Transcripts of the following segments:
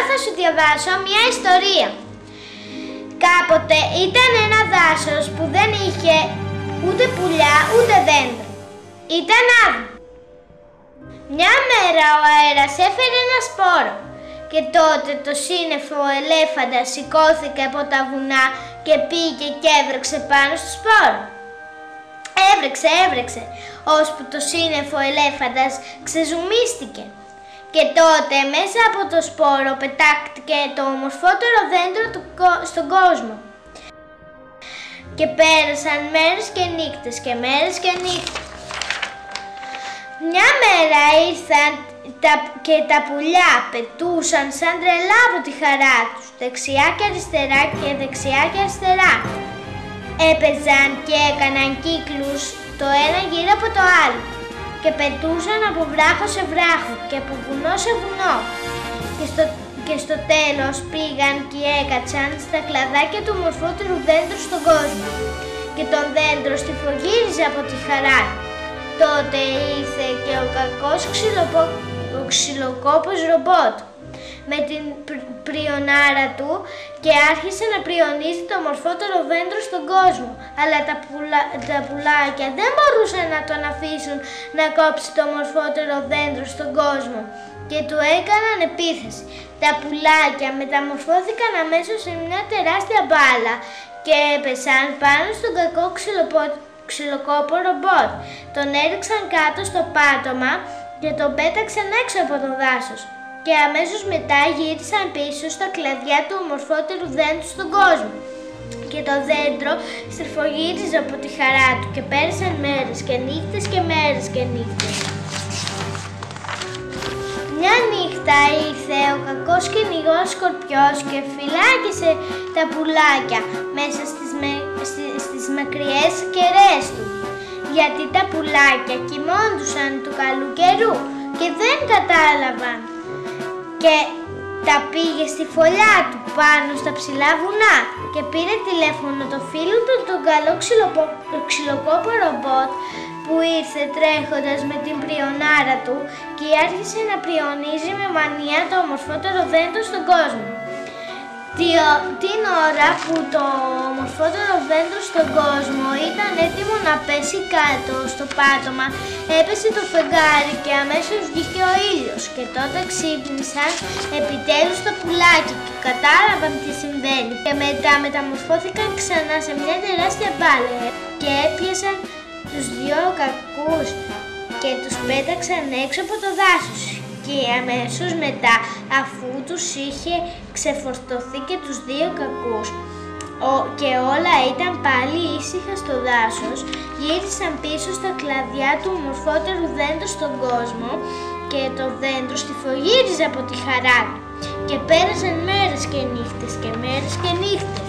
θα σου διαβάσω μια ιστορία. Κάποτε ήταν ένα δάσος που δεν είχε ούτε πουλιά ούτε δέντρο. Ήταν άδειο. Μια μέρα ο αέρας έφερε ένα σπόρο και τότε το σύννεφο ελέφαντα σηκώθηκε από τα βουνά και πήγε και έβρεξε πάνω στο σπόρο. Έβρεξε, ώσπου το σύννεφο ελέφαντας ξεζουμίστηκε. Και τότε μέσα από το σπόρο πετάχτηκε το ομορφότερο δέντρο στον κόσμο. Και πέρασαν μέρες και νύχτες και μέρες και νύχτες. Μια μέρα ήρθαν και τα πουλιά πετούσαν σαν τρελά από τη χαρά τους, δεξιά και αριστερά και δεξιά και αριστερά. Έπαιζαν και έκαναν κύκλους το ένα γύρω από το άλλο και πετούσαν από βράχο σε βράχο και από βουνό σε βουνό και στο τέλος πήγαν και έκατσαν στα κλαδάκια του ομορφότερου δέντρου στον κόσμο και τον δέντρο στιφογύριζε από τη χαρά. Τότε ήρθε και ο κακός ξυλοκόπος ρομπότ με την πριονάρα του και άρχισε να πριονίζει το ομορφότερο δέντρο στον κόσμο. Αλλά τα πουλάκια δεν μπορούσαν να τον αφήσουν να κόψει το ομορφότερο δέντρο στον κόσμο και του έκαναν επίθεση. Τα πουλάκια μεταμορφώθηκαν αμέσως σε μια τεράστια μπάλα και έπεσαν πάνω στον κακό ξυλοκόπο ρομπότ. Τον έριξαν κάτω στο πάτωμα και τον πέταξαν έξω από το δάσος. Και αμέσως μετά γύρισαν πίσω στα κλαδιά του ομορφότερου δέντρου στον κόσμο. Και το δέντρο στριφογύριζε από τη χαρά του και πέρασαν μέρες και νύχτες και μέρες και νύχτες. Μια νύχτα ήρθε ο κακός κυνηγός σκορπιός και φυλάκισε τα πουλάκια μέσα στις μακριές κεραίες του. Γιατί τα πουλάκια κοιμώντουσαν του καλού καιρού και δεν κατάλαβαν. Και τα πήγε στη φωλιά του πάνω στα ψηλά βουνά και πήρε τηλέφωνο το φίλο του, τον καλό ξυλοκόπο ρομπότ, που ήρθε τρέχοντας με την πριονάρα του και άρχισε να πριονίζει με μανία το ομορφότερο δέντρο στον κόσμο. Την ώρα που το ομορφότερο δέντρο στον κόσμο ήταν έτοιμο να πέσει κάτω στο πάτωμα, έπεσε το φεγγάρι και αμέσως βγήκε ο ήλιος και τότε ξύπνησαν επιτέλους τα πουλάκια και κατάλαβαν τι συμβαίνει και μετά μεταμορφώθηκαν ξανά σε μια τεράστια μπάλα και έπιασαν τους δυο κακούς και τους πέταξαν έξω από το δάσος. Και αμέσως μετά, αφού τους είχε ξεφορτωθεί και τους δύο κακούς και όλα ήταν πάλι ήσυχα στο δάσος, γύρισαν πίσω στα κλαδιά του ομορφότερου δέντρου στον κόσμο και το δέντρο στιφογύριζε από τη χαρά του και πέρασαν μέρες και νύχτες και μέρες και νύχτες.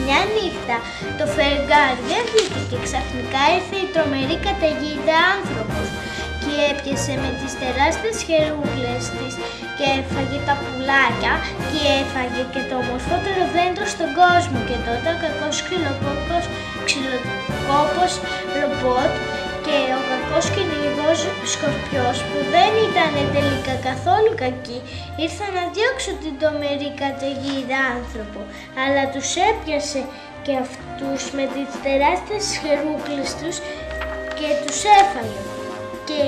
Μια νύχτα το φεγγάρι δεν βγήκε και ξαφνικά ήρθε η τρομερή καταιγίδα άνθρωπος και έπιασε με τις τεράστιες χερούγλες της και έφαγε τα πουλάκια και έφαγε και το ομορφότερο δέντρο στον κόσμο και τότε ο κακός ξυλοκόπος ρομπότ και ο κακός κυνηγός σκορπιός, που δεν ήταν τελικά καθόλου κακοί, ήρθαν να διώξουν την τρομερή καταιγίδα άνθρωπο, αλλά τους έπιασε και αυτούς με τις τεράστιες χερούγλες τους και τους έφαγε και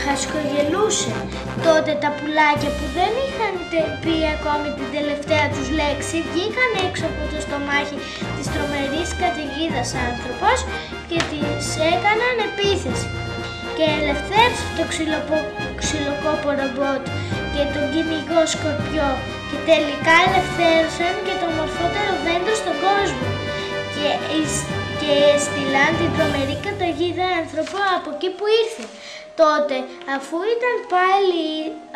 χασκογελούσε. Τότε τα πουλάκια που δεν είχαν πει ακόμη την τελευταία τους λέξη βγήκαν έξω από το στομάχι της τρομερής καταιγίδας άνθρωπος και τις έκαναν επίθεση και ελευθέρωσαν το ξυλοκόπο ρομπότ και τον κυνηγό σκορπιό και τελικά ελευθέρωσαν και το ομορφότερο δέντρο στον κόσμο και έστειλαν την τρομερή καταιγίδα άνθρωπο από εκεί που ήρθε. Τότε,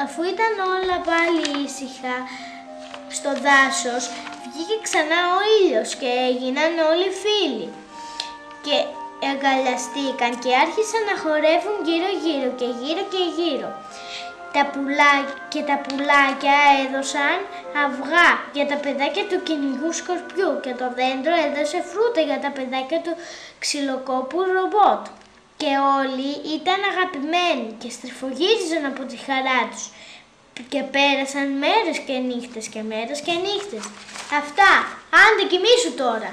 αφού ήταν όλα πάλι ήσυχα στο δάσος, βγήκε ξανά ο ήλιος και έγιναν όλοι φίλοι και αγκαλιαστήκαν και άρχισαν να χορεύουν γύρω-γύρω και γύρω και γύρω. Τα πουλάκια έδωσαν αυγά για τα παιδάκια του κυνηγού σκορπιού και το δέντρο έδωσε φρούτα για τα παιδάκια του ξυλοκόπου ρομπότ. Και όλοι ήταν αγαπημένοι και στριφογύριζαν από τη χαρά τους. και πέρασαν μέρες και νύχτες και μέρες και νύχτες. Αυτά, άντε κοιμήσου τώρα.